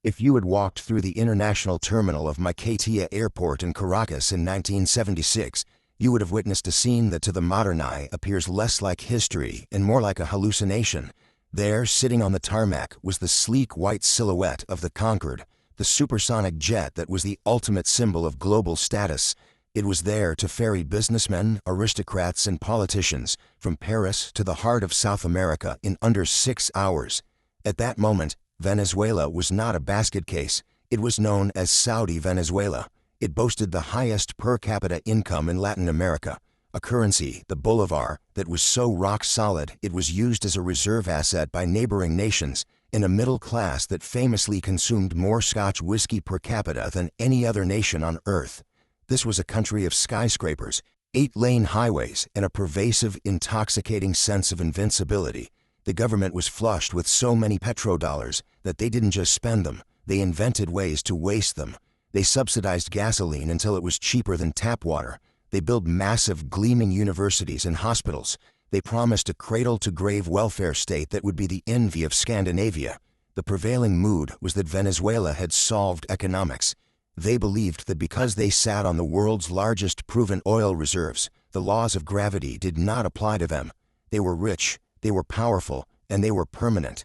If you had walked through the international terminal of Maiquetía Airport in Caracas in 1976, you would have witnessed a scene that to the modern eye appears less like history and more like a hallucination. There, sitting on the tarmac, was the sleek white silhouette of the Concorde, the supersonic jet that was the ultimate symbol of global status. It was there to ferry businessmen, aristocrats, and politicians from Paris to the heart of South America in under 6 hours. At that moment, Venezuela was not a basket case. It was known as Saudi Venezuela. It boasted the highest per capita income in Latin America, a currency, the bolivar, that was so rock solid it was used as a reserve asset by neighboring nations, and a middle class that famously consumed more Scotch whiskey per capita than any other nation on earth. This was a country of skyscrapers, 8-lane highways, and a pervasive, intoxicating sense of invincibility. The government was flushed with so many petrodollars that they didn't just spend them, they invented ways to waste them. They subsidized gasoline until it was cheaper than tap water. They built massive, gleaming universities and hospitals. They promised a cradle-to-grave welfare state that would be the envy of Scandinavia. The prevailing mood was that Venezuela had solved economics. They believed that because they sat on the world's largest proven oil reserves, the laws of gravity did not apply to them. They were rich, they were powerful, and they were permanent.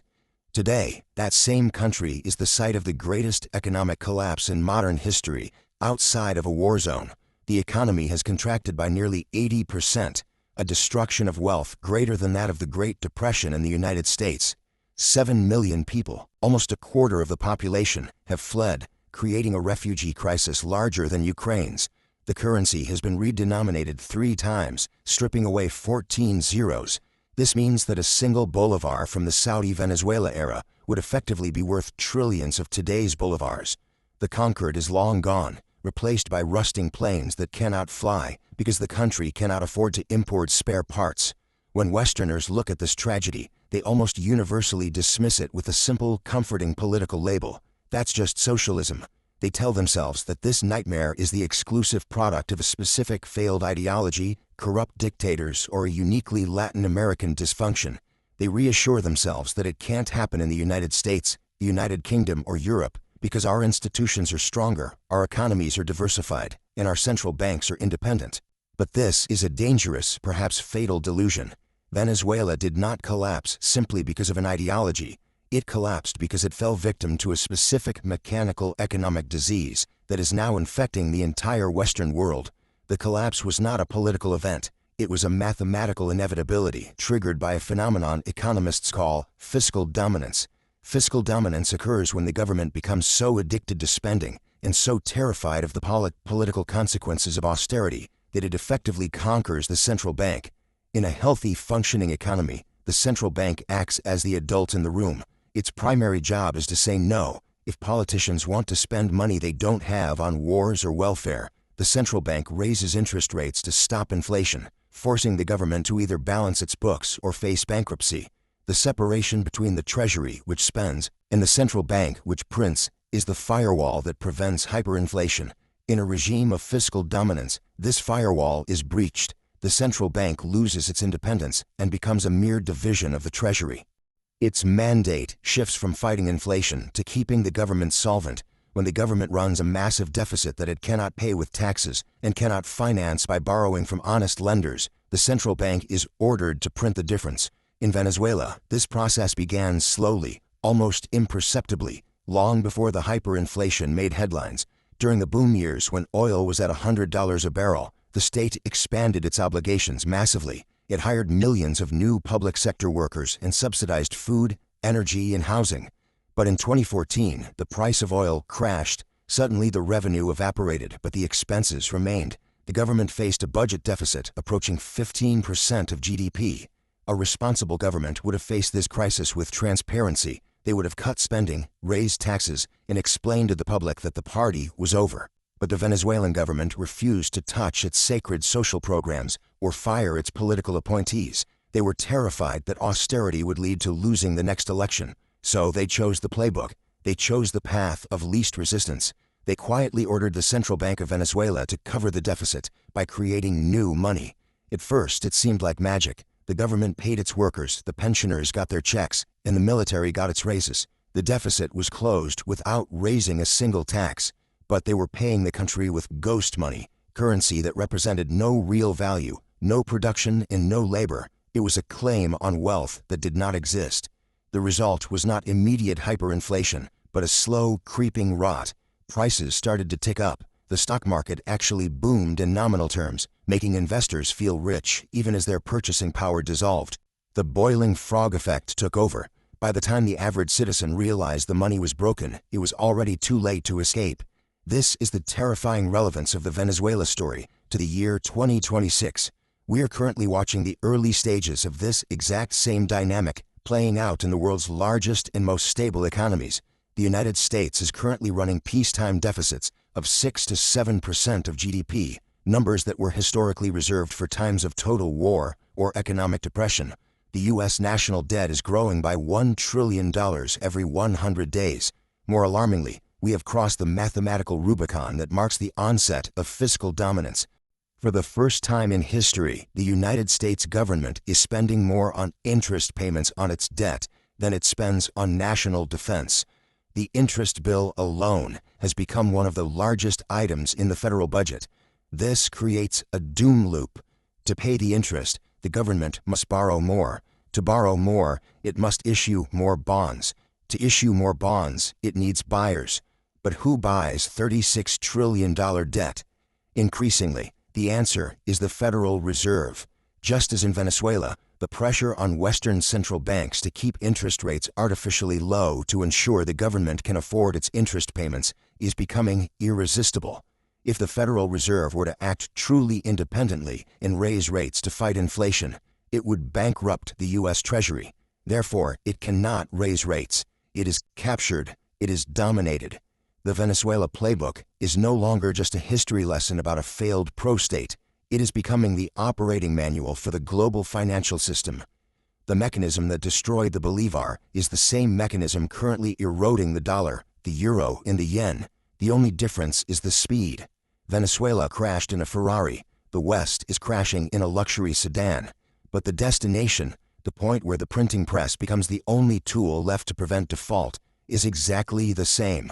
Today, that same country is the site of the greatest economic collapse in modern history, outside of a war zone. The economy has contracted by nearly 80%, a destruction of wealth greater than that of the Great Depression in the United States. 7 million people, almost a quarter of the population, have fled, creating a refugee crisis larger than Ukraine's. The currency has been redenominated 3 times, stripping away 14 zeros. This means that a single bolivar from the Saudi Venezuela era would effectively be worth trillions of today's bolivars. The Concorde is long gone, replaced by rusting planes that cannot fly because the country cannot afford to import spare parts. When Westerners look at this tragedy, they almost universally dismiss it with a simple, comforting political label. That's just socialism. They tell themselves that this nightmare is the exclusive product of a specific failed ideology, corrupt dictators, or a uniquely Latin American dysfunction. They reassure themselves that it can't happen in the United States, the United Kingdom, or Europe, because our institutions are stronger, our economies are diversified, and our central banks are independent. But this is a dangerous, perhaps fatal delusion. Venezuela did not collapse simply because of an ideology. It collapsed because it fell victim to a specific mechanical economic disease that is now infecting the entire Western world. The collapse was not a political event. It was a mathematical inevitability triggered by a phenomenon economists call fiscal dominance. Fiscal dominance occurs when the government becomes so addicted to spending and so terrified of the political consequences of austerity that it effectively conquers the central bank. In a healthy, functioning economy, the central bank acts as the adult in the room. Its primary job is to say no. If politicians want to spend money they don't have on wars or welfare, the central bank raises interest rates to stop inflation, forcing the government to either balance its books or face bankruptcy. The separation between the Treasury, which spends, and the central bank, which prints, is the firewall that prevents hyperinflation. In a regime of fiscal dominance, this firewall is breached. The central bank loses its independence and becomes a mere division of the Treasury. Its mandate shifts from fighting inflation to keeping the government solvent. When the government runs a massive deficit that it cannot pay with taxes and cannot finance by borrowing from honest lenders, the central bank is ordered to print the difference. In Venezuela, this process began slowly, almost imperceptibly, long before the hyperinflation made headlines. During the boom years when oil was at $100 a barrel, the state expanded its obligations massively. It hired millions of new public sector workers and subsidized food, energy, and housing. But in 2014, the price of oil crashed. Suddenly the revenue evaporated, but the expenses remained. The government faced a budget deficit approaching 15% of GDP. A responsible government would have faced this crisis with transparency. They would have cut spending, raised taxes, and explained to the public that the party was over. But the Venezuelan government refused to touch its sacred social programs or fire its political appointees. They were terrified that austerity would lead to losing the next election. So they chose the playbook. They chose the path of least resistance. They quietly ordered the Central Bank of Venezuela to cover the deficit by creating new money. At first, it seemed like magic. The government paid its workers, the pensioners got their checks, and the military got its raises. The deficit was closed without raising a single tax, but they were paying the country with ghost money, currency that represented no real value, no production and no labor. It was a claim on wealth that did not exist. The result was not immediate hyperinflation, but a slow, creeping rot. Prices started to tick up. The stock market actually boomed in nominal terms, making investors feel rich even as their purchasing power dissolved. The boiling frog effect took over. By the time the average citizen realized the money was broken, it was already too late to escape. This is the terrifying relevance of the Venezuela story to the year 2026. We are currently watching the early stages of this exact same dynamic playing out in the world's largest and most stable economies. The United States is currently running peacetime deficits of 6 to 7% of GDP, numbers that were historically reserved for times of total war or economic depression. The U.S. national debt is growing by $1 trillion every 100 days. More alarmingly, we have crossed the mathematical Rubicon that marks the onset of fiscal dominance. For the first time in history, the United States government is spending more on interest payments on its debt than it spends on national defense. The interest bill alone has become one of the largest items in the federal budget. This creates a doom loop. To pay the interest, the government must borrow more. To borrow more, it must issue more bonds. To issue more bonds, it needs buyers. But who buys $36 trillion debt? Increasingly, the answer is the Federal Reserve. Just as in Venezuela, the pressure on Western central banks to keep interest rates artificially low to ensure the government can afford its interest payments is becoming irresistible. If the Federal Reserve were to act truly independently and raise rates to fight inflation, it would bankrupt the U.S. Treasury. Therefore, it cannot raise rates. It is captured. It is dominated. The Venezuela Playbook is no longer just a history lesson about a failed pro-state. It is becoming the operating manual for the global financial system. The mechanism that destroyed the bolivar is the same mechanism currently eroding the dollar, the euro, and the yen. The only difference is the speed. Venezuela crashed in a Ferrari. The West is crashing in a luxury sedan. But the destination, the point where the printing press becomes the only tool left to prevent default, is exactly the same.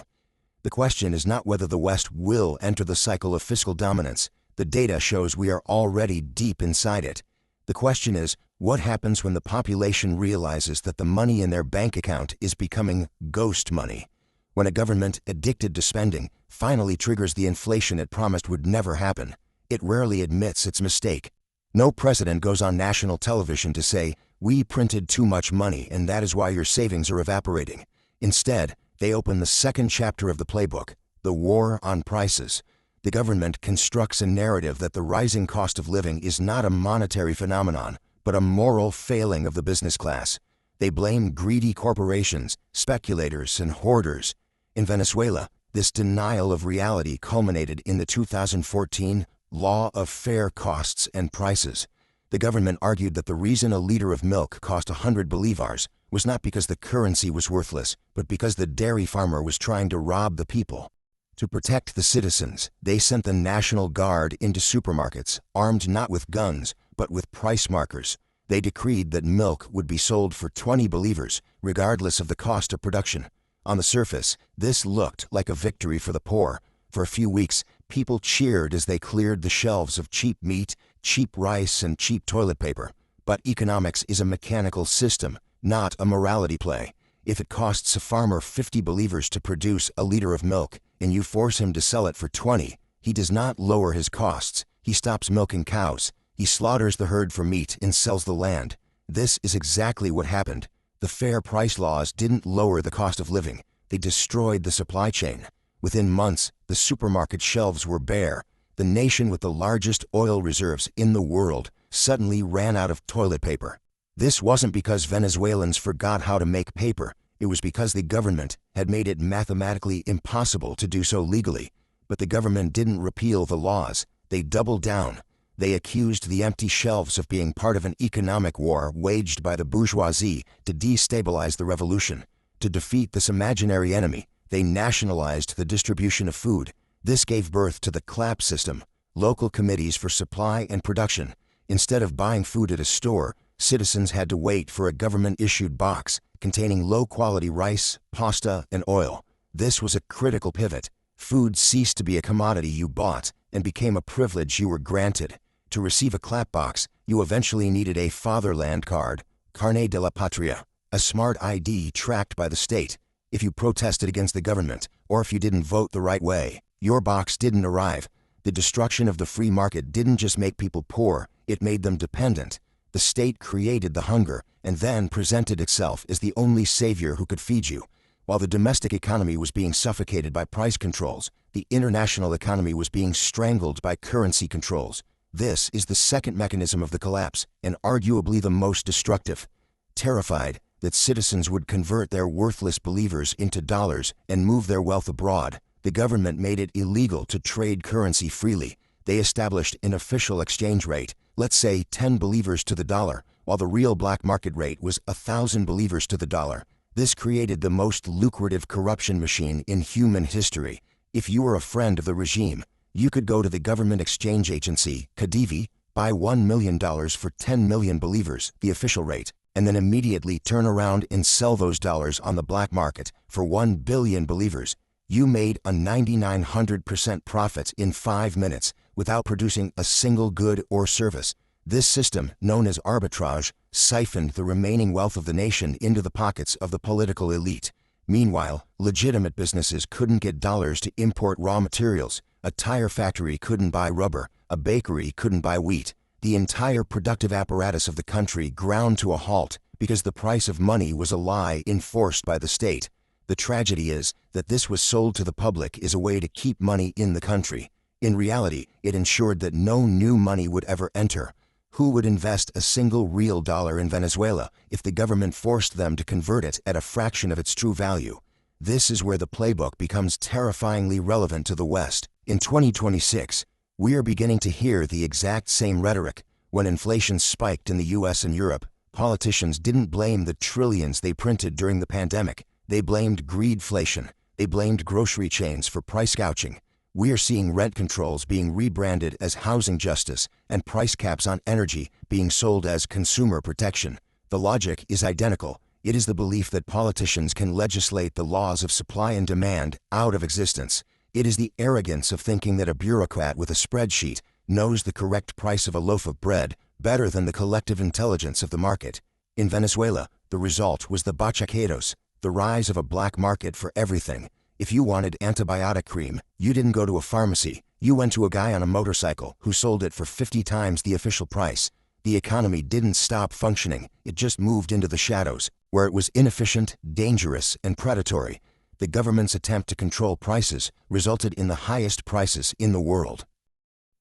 The question is not whether the West will enter the cycle of fiscal dominance. The data shows we are already deep inside it. The question is, what happens when the population realizes that the money in their bank account is becoming ghost money? When a government addicted to spending finally triggers the inflation it promised would never happen, it rarely admits its mistake. No president goes on national television to say, "We printed too much money and that is why your savings are evaporating." Instead, they open the second chapter of the playbook, the war on prices. The government constructs a narrative that the rising cost of living is not a monetary phenomenon, but a moral failing of the business class. They blame greedy corporations, speculators, and hoarders. In Venezuela, this denial of reality culminated in the 2014 Law of Fair Costs and Prices. The government argued that the reason a liter of milk cost 100 bolivars was not because the currency was worthless, but because the dairy farmer was trying to rob the people. To protect the citizens, they sent the National Guard into supermarkets, armed not with guns, but with price markers. They decreed that milk would be sold for 20 bolivars, regardless of the cost of production. On the surface, this looked like a victory for the poor. For a few weeks, people cheered as they cleared the shelves of cheap meat, cheap rice, and cheap toilet paper. But economics is a mechanical system, not a morality play. If it costs a farmer 50 bolivars to produce a liter of milk, and you force him to sell it for 20, he does not lower his costs. He stops milking cows. He slaughters the herd for meat and sells the land. This is exactly what happened. The fair price laws didn't lower the cost of living. They destroyed the supply chain. Within months, the supermarket shelves were bare. The nation with the largest oil reserves in the world suddenly ran out of toilet paper. This wasn't because Venezuelans forgot how to make paper. It was because the government had made it mathematically impossible to do so legally. But the government didn't repeal the laws. They doubled down. They accused the empty shelves of being part of an economic war waged by the bourgeoisie to destabilize the revolution. To defeat this imaginary enemy, they nationalized the distribution of food. This gave birth to the CLAP system, local committees for supply and production. Instead of buying food at a store, citizens had to wait for a government-issued box, containing low-quality rice, pasta, and oil. This was a critical pivot. Food ceased to be a commodity you bought and became a privilege you were granted. To receive a clapbox, you eventually needed a fatherland card, Carnet de la Patria, a smart ID tracked by the state. If you protested against the government, or if you didn't vote the right way, your box didn't arrive. The destruction of the free market didn't just make people poor, it made them dependent. The state created the hunger and then presented itself as the only savior who could feed you. While the domestic economy was being suffocated by price controls, the international economy was being strangled by currency controls. This is the second mechanism of the collapse, and arguably the most destructive. Terrified that citizens would convert their worthless believers into dollars and move their wealth abroad, the government made it illegal to trade currency freely. They established an official exchange rate, let's say 10 believers to the dollar, while the real black market rate was 1,000 believers to the dollar. This created the most lucrative corruption machine in human history. If you were a friend of the regime, you could go to the government exchange agency, Khedive, buy $1 million for 10 million believers, the official rate, and then immediately turn around and sell those dollars on the black market for 1 billion believers. You made a 9,900% profit in 5 minutes without producing a single good or service. This system, known as arbitrage, siphoned the remaining wealth of the nation into the pockets of the political elite. Meanwhile, legitimate businesses couldn't get dollars to import raw materials. A tire factory couldn't buy rubber, a bakery couldn't buy wheat. The entire productive apparatus of the country ground to a halt because the price of money was a lie enforced by the state. The tragedy is that this was sold to the public as a way to keep money in the country. In reality, it ensured that no new money would ever enter. Who would invest a single real dollar in Venezuela if the government forced them to convert it at a fraction of its true value? This is where the playbook becomes terrifyingly relevant to the West. In 2026, we are beginning to hear the exact same rhetoric. When inflation spiked in the US and Europe, politicians didn't blame the trillions they printed during the pandemic. They blamed greedflation. They blamed grocery chains for price gouging. We are seeing rent controls being rebranded as housing justice and price caps on energy being sold as consumer protection. The logic is identical. It is the belief that politicians can legislate the laws of supply and demand out of existence. It is the arrogance of thinking that a bureaucrat with a spreadsheet knows the correct price of a loaf of bread better than the collective intelligence of the market. In Venezuela, the result was the bachaqueros, the rise of a black market for everything. If you wanted antibiotic cream, you didn't go to a pharmacy. You went to a guy on a motorcycle who sold it for 50 times the official price. The economy didn't stop functioning, it just moved into the shadows, where it was inefficient, dangerous, and predatory. The government's attempt to control prices resulted in the highest prices in the world.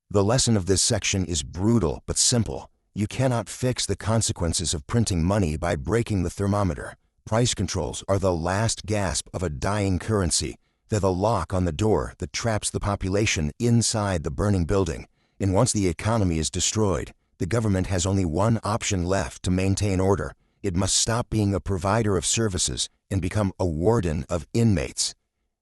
The lesson of this section is brutal but simple. You cannot fix the consequences of printing money by breaking the thermometer. Price controls are the last gasp of a dying currency. They're the lock on the door that traps the population inside the burning building. And once the economy is destroyed, the government has only one option left to maintain order. It must stop being a provider of services and become a warden of inmates.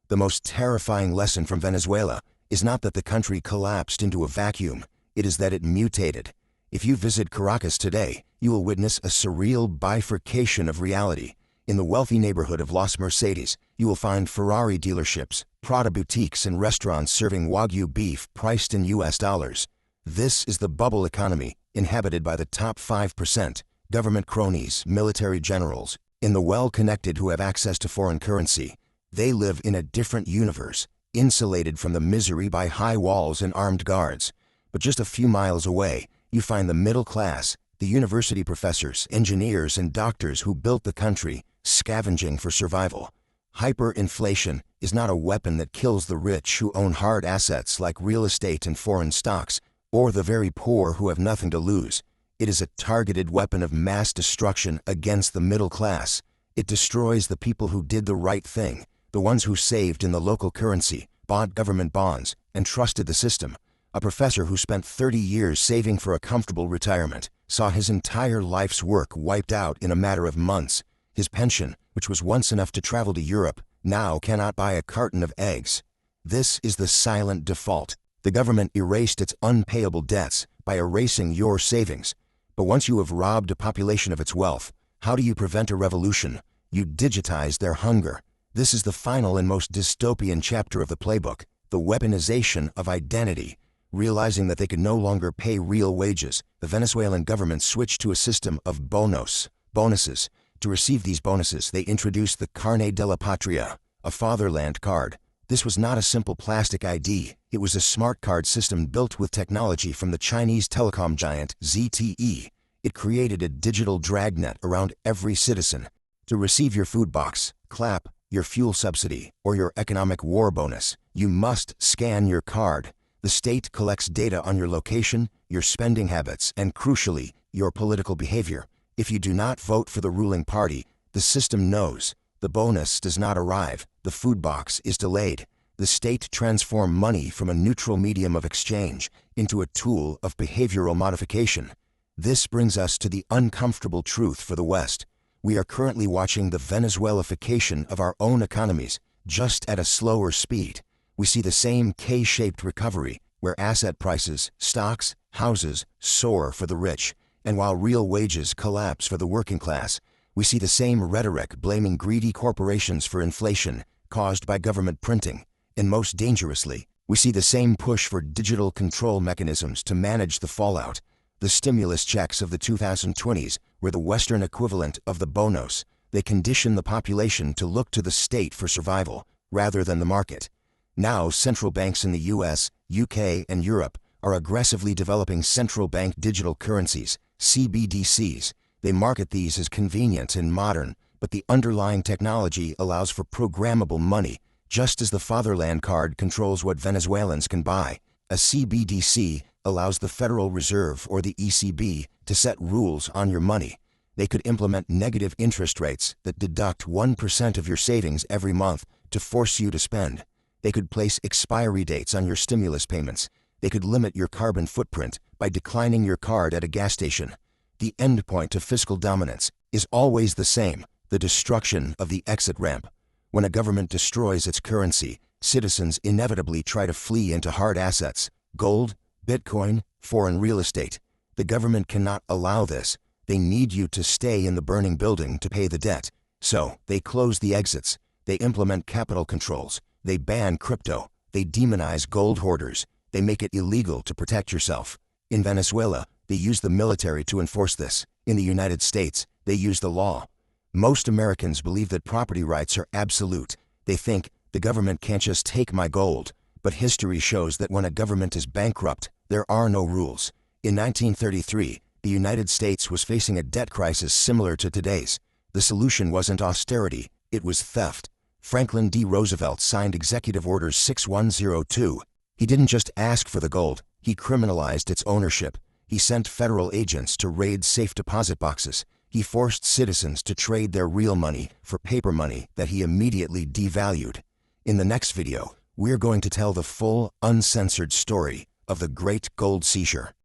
The most terrifying lesson from Venezuela is not that the country collapsed into a vacuum, it is that it mutated. If you visit Caracas today, you will witness a surreal bifurcation of reality. In the wealthy neighborhood of Las Mercedes, you will find Ferrari dealerships, Prada boutiques, and restaurants serving Wagyu beef priced in US dollars. This is the bubble economy, inhabited by the top 5%, government cronies, military generals, and the well-connected who have access to foreign currency. They live in a different universe, insulated from the misery by high walls and armed guards. But just a few miles away, you find the middle class, the university professors, engineers, and doctors who built the country, scavenging for survival. Hyperinflation is not a weapon that kills the rich who own hard assets like real estate and foreign stocks, or the very poor who have nothing to lose. It is a targeted weapon of mass destruction against the middle class. It destroys the people who did the right thing, the ones who saved in the local currency, bought government bonds, and trusted the system. A professor who spent 30 years saving for a comfortable retirement saw his entire life's work wiped out in a matter of months. His pension, which was once enough to travel to Europe, now cannot buy a carton of eggs. This is the silent default. The government erased its unpayable debts by erasing your savings. But once you have robbed a population of its wealth, how do you prevent a revolution? You digitize their hunger. This is the final and most dystopian chapter of the playbook, the weaponization of identity. Realizing that they could no longer pay real wages, the Venezuelan government switched to a system of bonuses. To receive these bonuses, they introduced the Carnet de la Patria, a fatherland card. This was not a simple plastic ID. It was a smart card system built with technology from the Chinese telecom giant ZTE. It created a digital dragnet around every citizen. To receive your food box, clap, your fuel subsidy, or your economic war bonus, you must scan your card. The state collects data on your location, your spending habits, and crucially, your political behavior. If you do not vote for the ruling party, the system knows. The bonus does not arrive, the food box is delayed. The state transforms money from a neutral medium of exchange into a tool of behavioral modification. This brings us to the uncomfortable truth for the West. We are currently watching the Venezuelification of our own economies, just at a slower speed. We see the same K-shaped recovery, where asset prices, stocks, houses soar for the rich, and while real wages collapse for the working class. We see the same rhetoric blaming greedy corporations for inflation caused by government printing. And most dangerously, we see the same push for digital control mechanisms to manage the fallout. The stimulus checks of the 2020s were the Western equivalent of the bonus. They condition the population to look to the state for survival, rather than the market. Now, central banks in the US, UK, and Europe are aggressively developing central bank digital currencies, CBDCs. They market these as convenient and modern, but the underlying technology allows for programmable money, just as the fatherland card controls what Venezuelans can buy. A CBDC allows the Federal Reserve or the ECB to set rules on your money. They could implement negative interest rates that deduct 1% of your savings every month to force you to spend. They could place expiry dates on your stimulus payments. They could limit your carbon footprint by declining your card at a gas station. The endpoint to fiscal dominance is always the same, the destruction of the exit ramp. When a government destroys its currency, citizens inevitably try to flee into hard assets, gold, Bitcoin, foreign real estate. The government cannot allow this. They need you to stay in the burning building to pay the debt. So, they close the exits. They implement capital controls. They ban crypto. They demonize gold hoarders. They make it illegal to protect yourself. In Venezuela, they use the military to enforce this. In the United States, they use the law. Most Americans believe that property rights are absolute. They think, the government can't just take my gold. But history shows that when a government is bankrupt, there are no rules. In 1933, the United States was facing a debt crisis similar to today's. The solution wasn't austerity, it was theft. Franklin D. Roosevelt signed Executive Order 6102. He didn't just ask for the gold, he criminalized its ownership. He sent federal agents to raid safe deposit boxes. He forced citizens to trade their real money for paper money that he immediately devalued. In the next video, we're going to tell the full, uncensored story of the Great Gold Seizure.